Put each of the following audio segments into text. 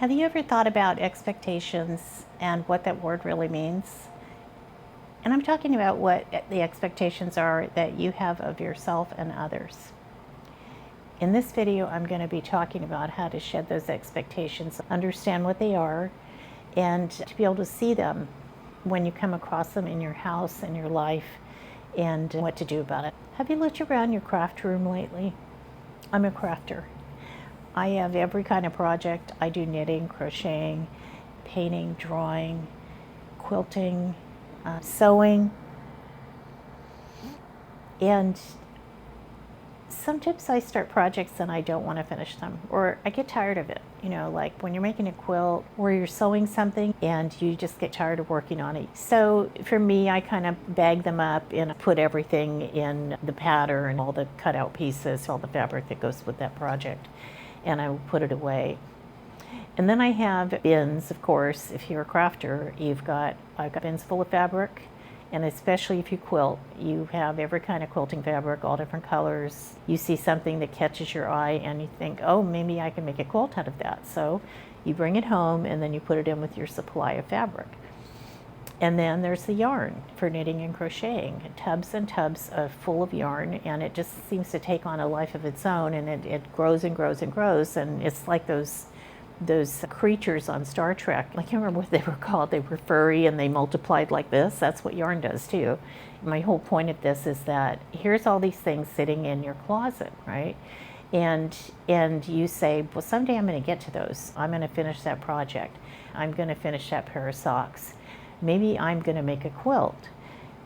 Have you ever thought about expectations and what that word really means? And I'm talking about what the expectations are that you have of yourself and others. In this video, I'm going to be talking about how to shed those expectations, understand what they are, and to be able to see them when you come across them in your house and your life, and what to do about it. Have you looked around your craft room lately? I'm a crafter. I have every kind of project. I do knitting, crocheting, painting, drawing, quilting, sewing. And sometimes I start projects and I don't want to finish them, or I get tired of it. You know, like when you're making a quilt or you're sewing something and you just get tired of working on it. So for me, I kind of bag them up and put everything in the pattern, all the cutout pieces, all the fabric that goes with that project, and I will put it away. And then I have bins, of course. If you're a crafter, I've got bins full of fabric. And especially if you quilt, you have every kind of quilting fabric, all different colors. You see something that catches your eye and you think, oh, maybe I can make a quilt out of that. So you bring it home and then you put it in with your supply of fabric. And then there's the yarn for knitting and crocheting, tubs and tubs full of yarn, and it just seems to take on a life of its own, and it grows and grows and grows, and it's like those creatures on Star Trek. I can't remember what they were called. They were furry and they multiplied like this. That's what yarn does too. My whole point of this is that here's all these things sitting in your closet, right? And you say, well, someday I'm going to get to those. I'm going to finish that project. I'm going to finish that pair of socks. Maybe I'm going to make a quilt.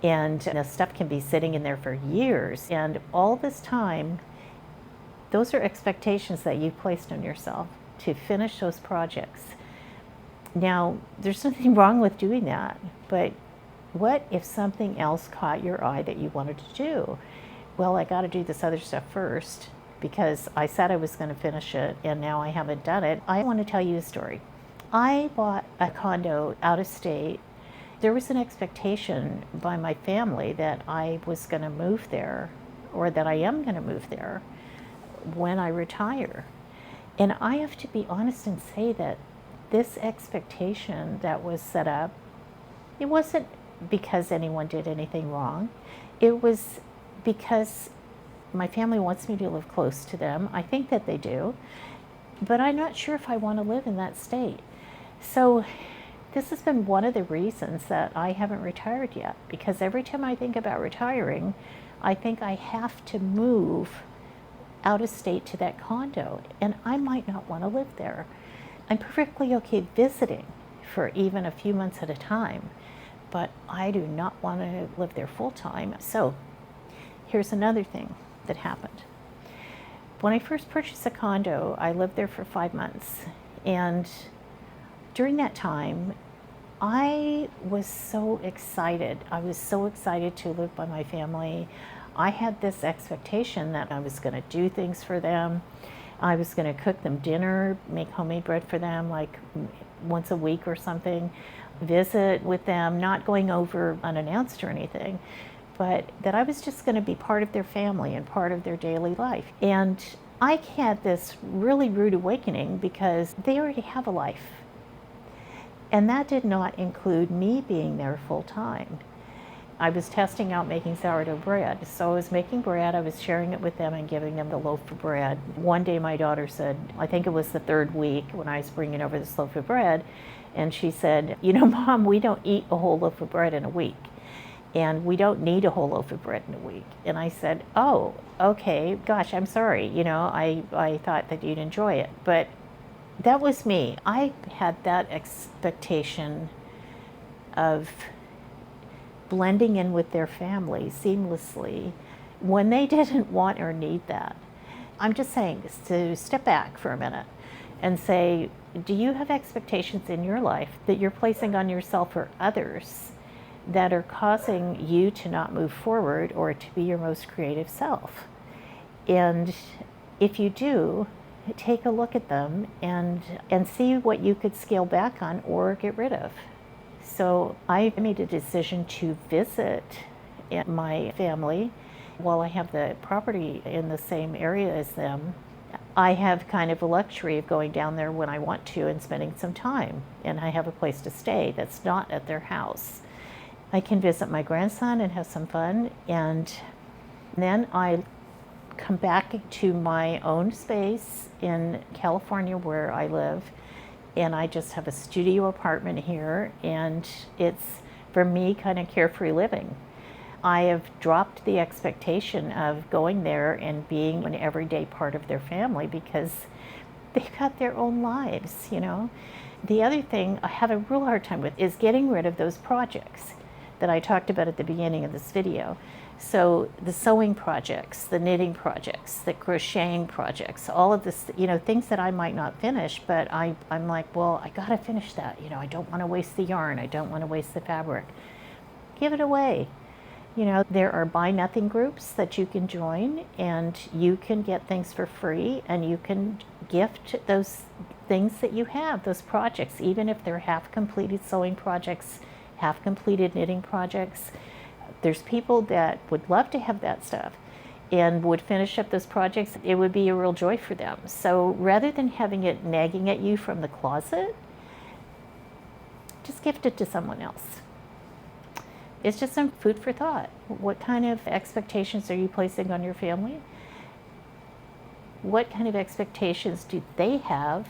And the stuff can be sitting in there for years. And all this time, those are expectations that you've placed on yourself to finish those projects. Now, there's nothing wrong with doing that, but what if something else caught your eye that you wanted to do? Well, I got to do this other stuff first because I said I was going to finish it and now I haven't done it. I want to tell you a story. I bought a condo out of state. There was an expectation by my family that I was going to move there, or that I am going to move there when I retire. And I have to be honest and say that this expectation that was set up, it wasn't because anyone did anything wrong. It was because my family wants me to live close to them. I think that they do, but I'm not sure if I want to live in that state. So this has been one of the reasons that I haven't retired yet, because every time I think about retiring, I think I have to move out of state to that condo, and I might not want to live there. I'm perfectly okay visiting for even a few months at a time, but I do not want to live there full time. So here's another thing that happened. When I first purchased a condo, I lived there for 5 months, and during that time, I was so excited. I was so excited to live by my family. I had this expectation that I was going to do things for them. I was going to cook them dinner, make homemade bread for them like once a week or something, visit with them, not going over unannounced or anything, but that I was just going to be part of their family and part of their daily life. And I had this really rude awakening because they already have a life. And that did not include me being there full time. I was testing out making sourdough bread. So I was making bread, I was sharing it with them and giving them the loaf of bread. One day my daughter said, I think it was the third week when I was bringing over this loaf of bread, and she said, you know, Mom, we don't eat a whole loaf of bread in a week. And we don't need a whole loaf of bread in a week. And I said, oh, okay, gosh, I'm sorry. You know, I thought that you'd enjoy it. But that was me. I had that expectation of blending in with their family seamlessly when they didn't want or need that. I'm just saying to step back for a minute and say, do you have expectations in your life that you're placing on yourself or others that are causing you to not move forward or to be your most creative self? And if you do, take a look at them and see what you could scale back on or get rid of. So I made a decision to visit my family while I have the property in the same area as them I have kind of a luxury of going down there when I want to and spending some time, and I have a place to stay that's not at their house. I can visit my grandson and have some fun, and then I come back to my own space in California where I live, and I just have a studio apartment here, and it's, for me, kind of carefree living. I have dropped the expectation of going there and being an everyday part of their family because they've got their own lives, you know. The other thing I have a real hard time with is getting rid of those projects that I talked about at the beginning of this video. So the sewing projects, the knitting projects, the crocheting projects, all of this, you know, things that I might not finish, but I'm like, well, I gotta finish that. You know, I don't wanna waste the yarn. I don't wanna waste the fabric. Give it away. You know, there are buy nothing groups that you can join, and you can get things for free, and you can gift those things that you have, those projects, even if they're half completed sewing projects, half completed knitting projects. There's people that would love to have that stuff and would finish up those projects. It would be a real joy for them. So rather than having it nagging at you from the closet, just gift it to someone else. It's just some food for thought. What kind of expectations are you placing on your family? What kind of expectations do they have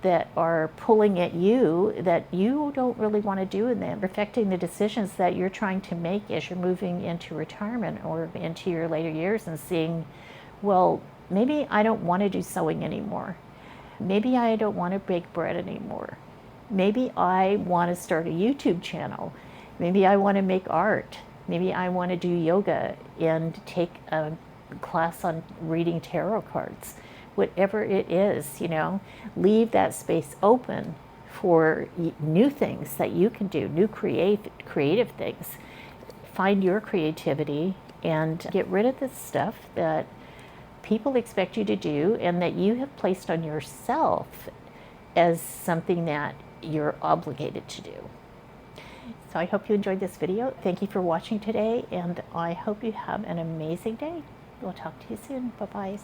that are pulling at you that you don't really want to do in them, affecting the decisions that you're trying to make as you're moving into retirement or into your later years, and seeing, well, maybe I don't want to do sewing anymore. Maybe I don't want to bake bread anymore. Maybe I want to start a YouTube channel. Maybe I want to make art. Maybe I want to do yoga and take a class on reading tarot cards. Whatever it is, you know, leave that space open for new things that you can do, new creative things. Find your creativity and get rid of the stuff that people expect you to do and that you have placed on yourself as something that you're obligated to do. So I hope you enjoyed this video. Thank you for watching today, and I hope you have an amazing day. We'll talk to you soon. Bye-bye.